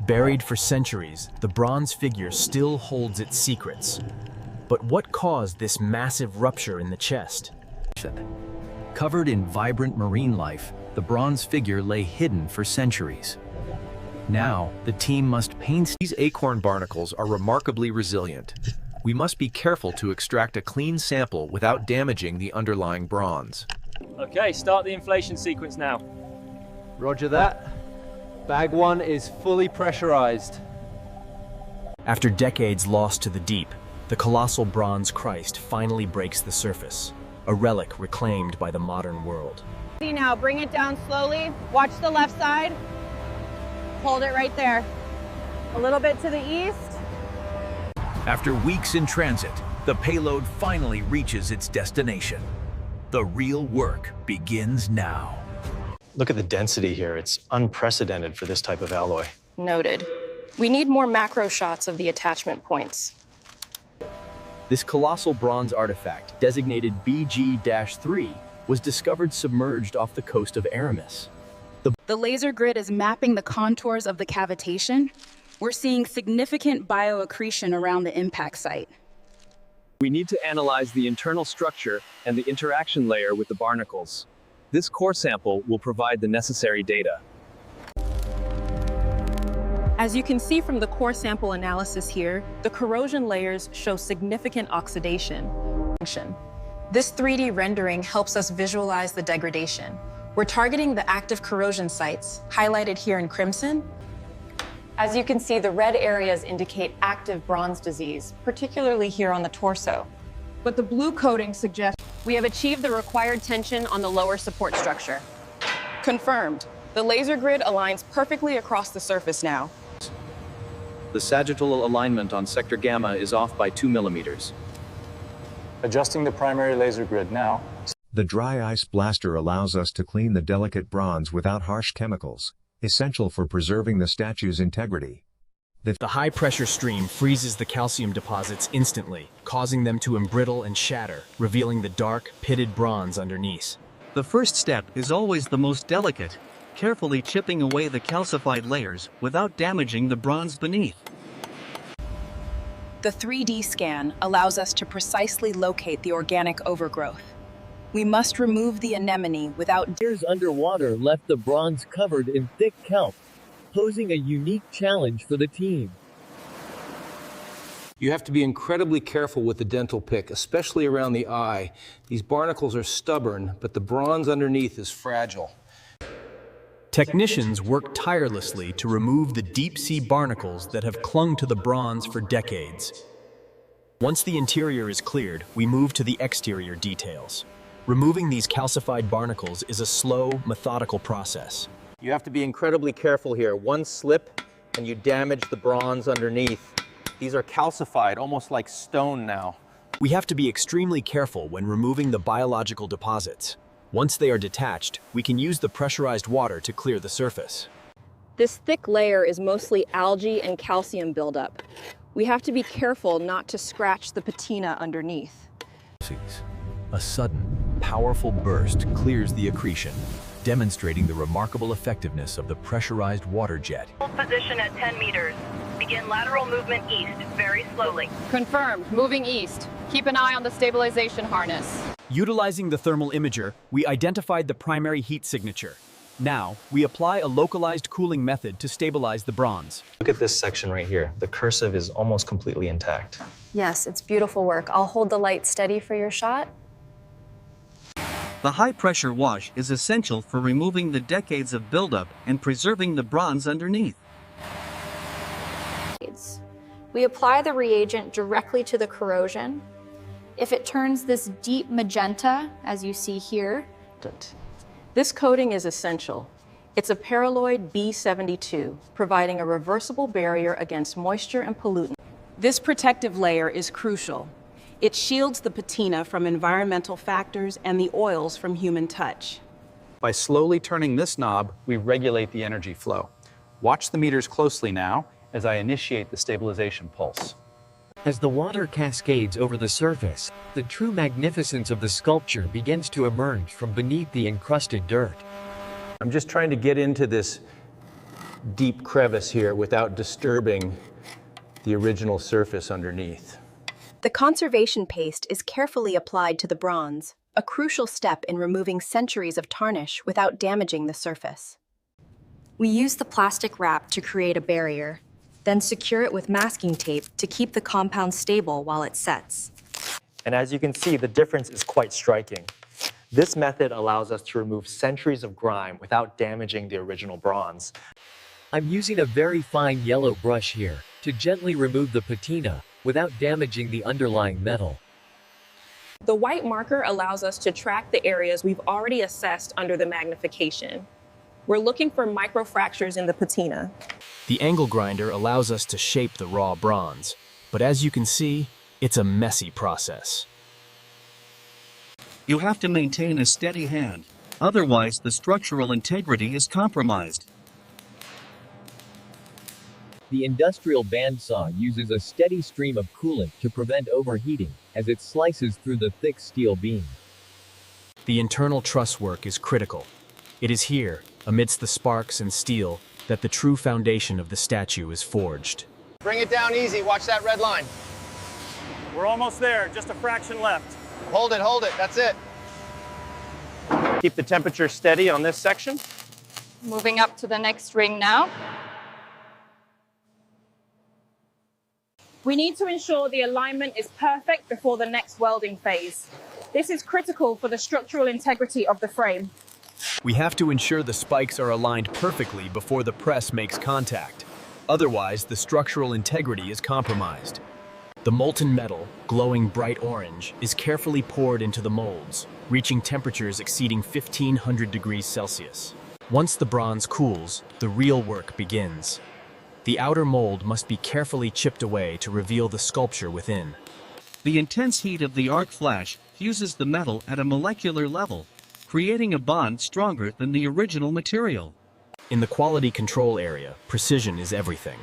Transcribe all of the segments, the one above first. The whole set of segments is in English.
Buried for centuries, the bronze figure still holds its secrets. But what caused this massive rupture in the chest? Covered in vibrant marine life, the bronze figure lay hidden for centuries. Now, the team must paint. These acorn barnacles are remarkably resilient. We must be careful to extract a clean sample without damaging the underlying bronze. Okay, start the inflation sequence now. Roger that. Bag 1 is fully pressurized. After decades lost to the deep, the colossal bronze Christ finally breaks the surface, a relic reclaimed by the modern world. Now, bring it down slowly. Watch the left side. Hold it right there. A little bit to the east. After weeks in transit, the payload finally reaches its destination. The real work begins now. Look at the density here. It's unprecedented for this type of alloy. Noted. We need more macro shots of the attachment points. This colossal bronze artifact, designated BG-3, was discovered submerged off the coast of Aramis. The laser grid is mapping the contours of the cavitation. We're seeing significant bioaccretion around the impact site. We need to analyze the internal structure and the interaction layer with the barnacles. This core sample will provide the necessary data. As you can see from the core sample analysis here, the corrosion layers show significant oxidation. This 3D rendering helps us visualize the degradation. We're targeting the active corrosion sites, highlighted here in crimson. As you can see, the red areas indicate active bronze disease, particularly here on the torso. But the blue coating suggests We have achieved the required tension on the lower support structure. Confirmed. The laser grid aligns perfectly across the surface now. The sagittal alignment on sector gamma is off by 2 millimeters. Adjusting the primary laser grid now. The dry ice blaster allows us to clean the delicate bronze without harsh chemicals, essential for preserving the statue's integrity. The high-pressure stream freezes the calcium deposits instantly, causing them to embrittle and shatter, revealing the dark, pitted bronze underneath. The first step is always the most delicate, carefully chipping away the calcified layers without damaging the bronze beneath. The 3D scan allows us to precisely locate the organic overgrowth. We must remove the anemone without... Years underwater left the bronze covered in thick kelp, posing a unique challenge for the team. You have to be incredibly careful with the dental pick, especially around the eye. These barnacles are stubborn, but the bronze underneath is fragile. Technicians work tirelessly to remove the deep-sea barnacles that have clung to the bronze for decades. Once the interior is cleared, we move to the exterior details. Removing these calcified barnacles is a slow, methodical process. You have to be incredibly careful here. One slip and you damage the bronze underneath. These are calcified, almost like stone now. We have to be extremely careful when removing the biological deposits. Once they are detached, we can use the pressurized water to clear the surface. This thick layer is mostly algae and calcium buildup. We have to be careful not to scratch the patina underneath. A sudden, powerful burst clears the accretion, demonstrating the remarkable effectiveness of the pressurized water jet. Hold position at 10 meters. Begin lateral movement east, very slowly. Confirmed. Moving east. Keep an eye on the stabilization harness. Utilizing the thermal imager, we identified the primary heat signature. Now, we apply a localized cooling method to stabilize the bronze. Look at this section right here. The cursive is almost completely intact. Yes, it's beautiful work. I'll hold the light steady for your shot. The high-pressure wash is essential for removing the decades of buildup and preserving the bronze underneath. We apply the reagent directly to the corrosion. If it turns this deep magenta, as you see here, this coating is essential. It's a paraloid B72, providing a reversible barrier against moisture and pollutant. This protective layer is crucial. It shields the patina from environmental factors and the oils from human touch. By slowly turning this knob, we regulate the energy flow. Watch the meters closely now as I initiate the stabilization pulse. As the water cascades over the surface, the true magnificence of the sculpture begins to emerge from beneath the encrusted dirt. I'm just trying to get into this deep crevice here without disturbing the original surface underneath. The conservation paste is carefully applied to the bronze, a crucial step in removing centuries of tarnish without damaging the surface. We use the plastic wrap to create a barrier, then secure it with masking tape to keep the compound stable while it sets. And as you can see, the difference is quite striking. This method allows us to remove centuries of grime without damaging the original bronze. I'm using a very fine yellow brush here to gently remove the patina without damaging the underlying metal. The white marker allows us to track the areas we've already assessed under the magnification. We're looking for microfractures in the patina. The angle grinder allows us to shape the raw bronze, but as you can see, it's a messy process. You have to maintain a steady hand, otherwise the structural integrity is compromised. The industrial bandsaw uses a steady stream of coolant to prevent overheating as it slices through the thick steel beam. The internal truss work is critical. It is here, amidst the sparks and steel, that the true foundation of the statue is forged. Bring it down easy, watch that red line. We're almost there, just a fraction left. Hold it, that's it. Keep the temperature steady on this section. Moving up to the next ring now. We need to ensure the alignment is perfect before the next welding phase. This is critical for the structural integrity of the frame. We have to ensure the spikes are aligned perfectly before the press makes contact. Otherwise, the structural integrity is compromised. The molten metal, glowing bright orange, is carefully poured into the molds, reaching temperatures exceeding 1500 degrees Celsius. Once the bronze cools, the real work begins. The outer mold must be carefully chipped away to reveal the sculpture within. The intense heat of the arc flash fuses the metal at a molecular level, creating a bond stronger than the original material. In the quality control area, precision is everything.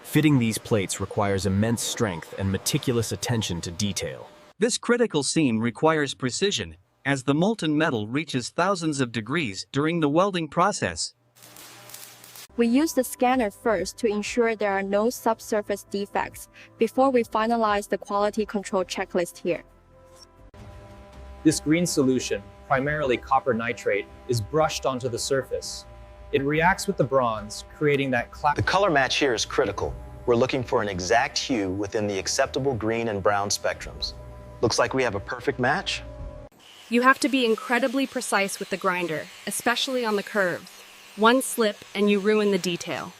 Fitting these plates requires immense strength and meticulous attention to detail. This critical seam requires precision, as the molten metal reaches thousands of degrees during the welding process. We use the scanner first to ensure there are no subsurface defects before we finalize the quality control checklist here. This green solution, primarily copper nitrate, is brushed onto the surface. It reacts with the bronze, creating that The color match here is critical. We're looking for an exact hue within the acceptable green and brown spectrums. Looks like we have a perfect match. You have to be incredibly precise with the grinder, especially on the curves. One slip and you ruin the detail.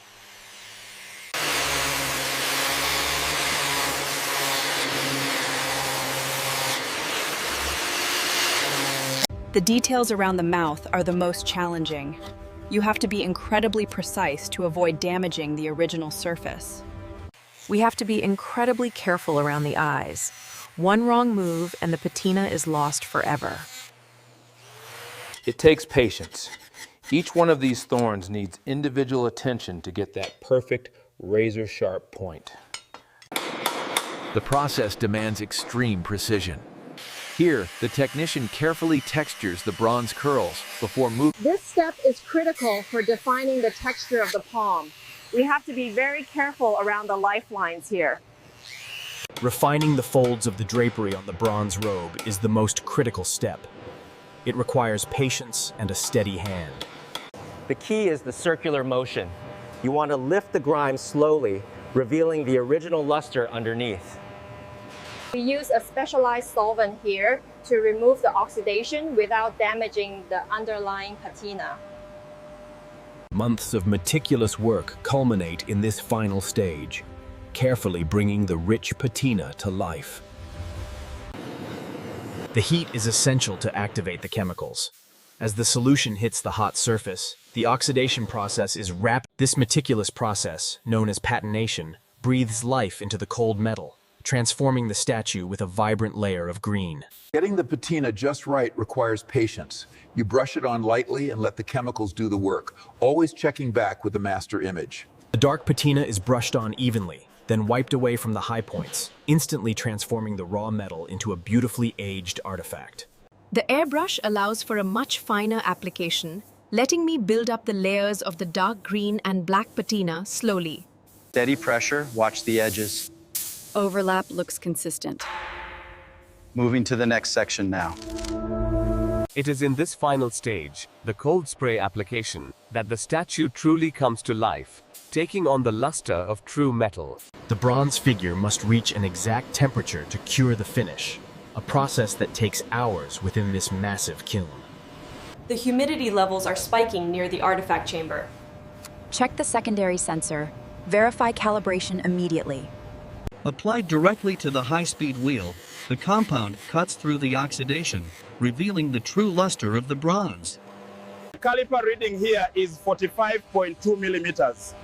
The details around the mouth are the most challenging. You have to be incredibly precise to avoid damaging the original surface. We have to be incredibly careful around the eyes. One wrong move and the patina is lost forever. It takes patience. Each one of these thorns needs individual attention to get that perfect razor-sharp point. The process demands extreme precision. Here, the technician carefully textures the bronze curls before moving. This step is critical for defining the texture of the palm. We have to be very careful around the lifelines here. Refining the folds of the drapery on the bronze robe is the most critical step. It requires patience and a steady hand. The key is the circular motion. You want to lift the grime slowly, revealing the original luster underneath. We use a specialized solvent here to remove the oxidation without damaging the underlying patina. Months of meticulous work culminate in this final stage, carefully bringing the rich patina to life. The heat is essential to activate the chemicals. As the solution hits the hot surface, the oxidation process is rapid. This meticulous process, known as patination, breathes life into the cold metal, transforming the statue with a vibrant layer of green. Getting the patina just right requires patience. You brush it on lightly and let the chemicals do the work, always checking back with the master image. The dark patina is brushed on evenly, then wiped away from the high points, instantly transforming the raw metal into a beautifully aged artifact. The airbrush allows for a much finer application, letting me build up the layers of the dark green and black patina slowly. Steady pressure, watch the edges. Overlap looks consistent. Moving to the next section now. It is in this final stage, the cold spray application, that the statue truly comes to life, taking on the luster of true metal. The bronze figure must reach an exact temperature to cure the finish, a process that takes hours within this massive kiln. The humidity levels are spiking near the artifact chamber. Check the secondary sensor. Verify calibration immediately. Applied directly to the high-speed wheel, the compound cuts through the oxidation, revealing the true luster of the bronze. Caliper reading here is 45.2 millimeters.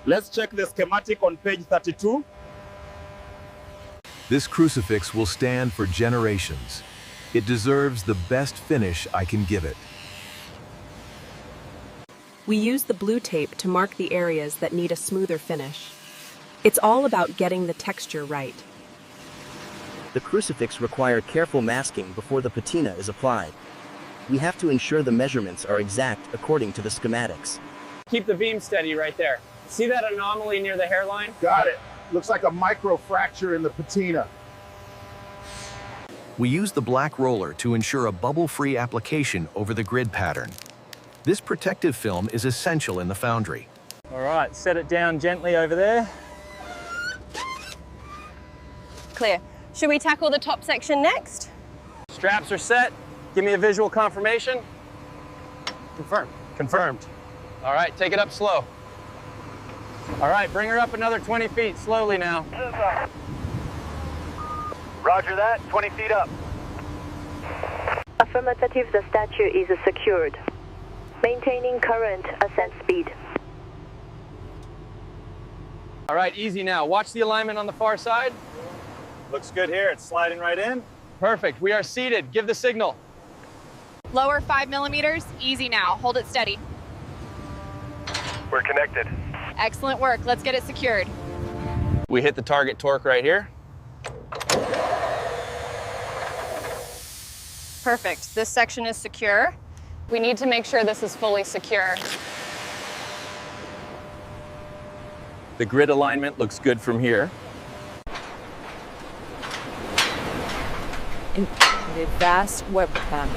Let's check the schematic on page 32. This crucifix will stand for generations. It deserves the best finish I can give it. We use the blue tape to mark the areas that need a smoother finish. It's all about getting the texture right. The crucifix required careful masking before the patina is applied. We have to ensure the measurements are exact according to the schematics. Keep the beam steady right there. See that anomaly near the hairline? Got it. Looks like a micro fracture in the patina. We use the black roller to ensure a bubble-free application over the grid pattern. This protective film is essential in the foundry. All right, set it down gently over there. Clear. Should we tackle the top section next? Straps are set. Give me a visual confirmation. Confirmed. Confirmed. All right, take it up slow. All right, bring her up another 20 feet, slowly now. Roger that, 20 feet up. Affirmative, the statue is secured. Maintaining current ascent speed. All right, easy now. Watch the alignment on the far side. Looks good here, it's sliding right in. Perfect, we are seated. Give the signal. Lower 5 millimeters. Easy now. Hold it steady. We're connected. Excellent work. Let's get it secured. We hit the target torque right here. Perfect. This section is secure. We need to make sure this is fully secure. The grid alignment looks good from here. A vast webcam.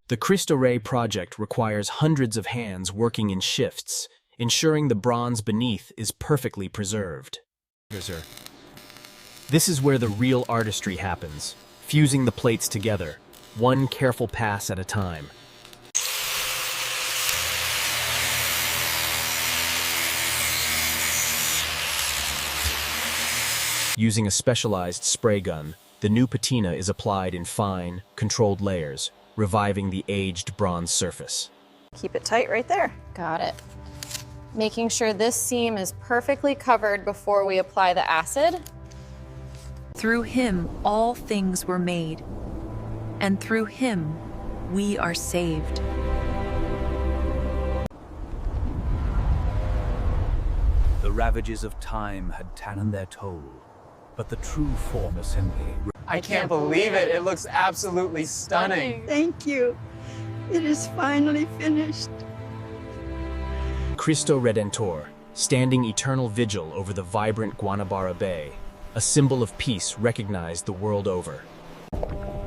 The Cristo Rey project requires hundreds of hands working in shifts, ensuring the bronze beneath is perfectly preserved. This is where the real artistry happens, fusing the plates together, one careful pass at a time. Using a specialized spray gun, the new patina is applied in fine, controlled layers, reviving the aged bronze surface. Keep it tight right there. Got it. Making sure this seam is perfectly covered before we apply the acid. Through him, all things were made, and through him, we are saved. The ravages of time had taken their toll, but the true form assembly. I can't believe it. It looks absolutely stunning. Thank you. It is finally finished. Cristo Redentor, standing eternal vigil over the vibrant Guanabara Bay, a symbol of peace recognized the world over.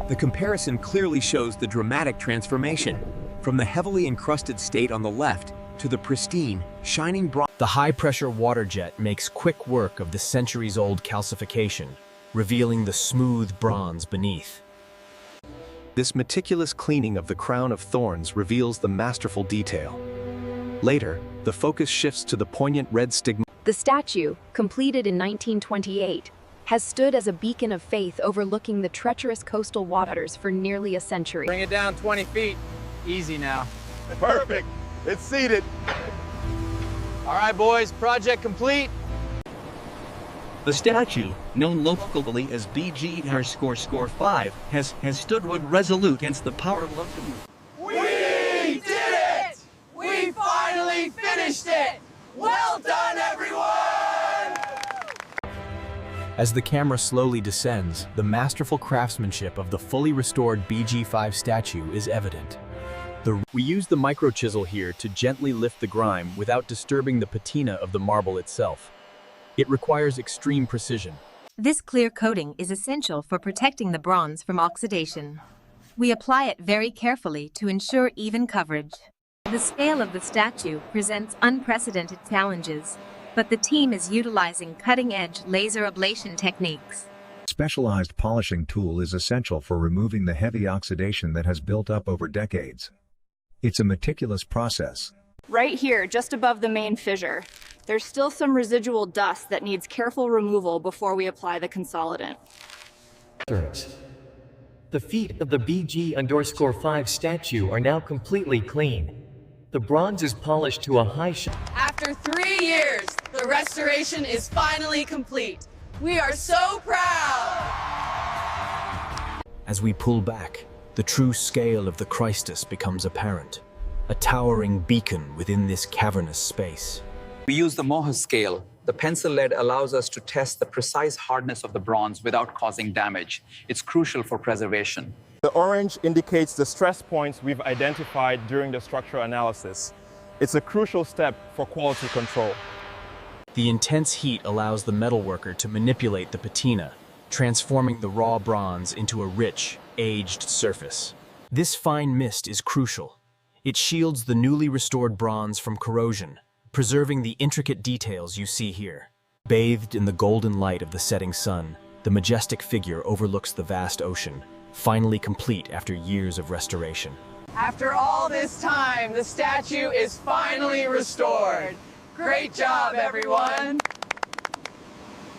The comparison clearly shows the dramatic transformation, from the heavily encrusted state on the left to the pristine, shining bronze. The high-pressure water jet makes quick work of the centuries-old calcification, revealing the smooth bronze beneath. This meticulous cleaning of the crown of thorns reveals the masterful detail. Later, the focus shifts to the poignant red stigma. The statue, completed in 1928, has stood as a beacon of faith overlooking the treacherous coastal waters for nearly a century. Bring it down 20 feet. Easy now. Perfect. It's seated. All right, boys, project complete. The statue, known locally as BG_5, has stood resolute against the power of love. We did it! We finally finished it! Well done, everyone! As the camera slowly descends, the masterful craftsmanship of the fully restored BG5 statue is evident. We use the micro chisel here to gently lift the grime without disturbing the patina of the marble itself. It requires extreme precision. This clear coating is essential for protecting the bronze from oxidation. We apply it very carefully to ensure even coverage. The scale of the statue presents unprecedented challenges, but the team is utilizing cutting-edge laser ablation techniques. Specialized polishing tool is essential for removing the heavy oxidation that has built up over decades. It's a meticulous process. Right here, just above the main fissure, there's still some residual dust that needs careful removal before we apply the consolidant. The feet of the BG_5 statue are now completely clean. The bronze is polished to a high shine. After 3 years, the restoration is finally complete. We are so proud! As we pull back, the true scale of the Christus becomes apparent, a towering beacon within this cavernous space. We use the Mohs scale. The pencil lead allows us to test the precise hardness of the bronze without causing damage. It's crucial for preservation. The orange indicates the stress points we've identified during the structural analysis. It's a crucial step for quality control. The intense heat allows the metalworker to manipulate the patina, transforming the raw bronze into a rich, aged surface. This fine mist is crucial. It shields the newly restored bronze from corrosion, preserving the intricate details you see here. Bathed in the golden light of the setting sun, the majestic figure overlooks the vast ocean, finally complete after years of restoration. After all this time, the statue is finally restored. Great job, everyone!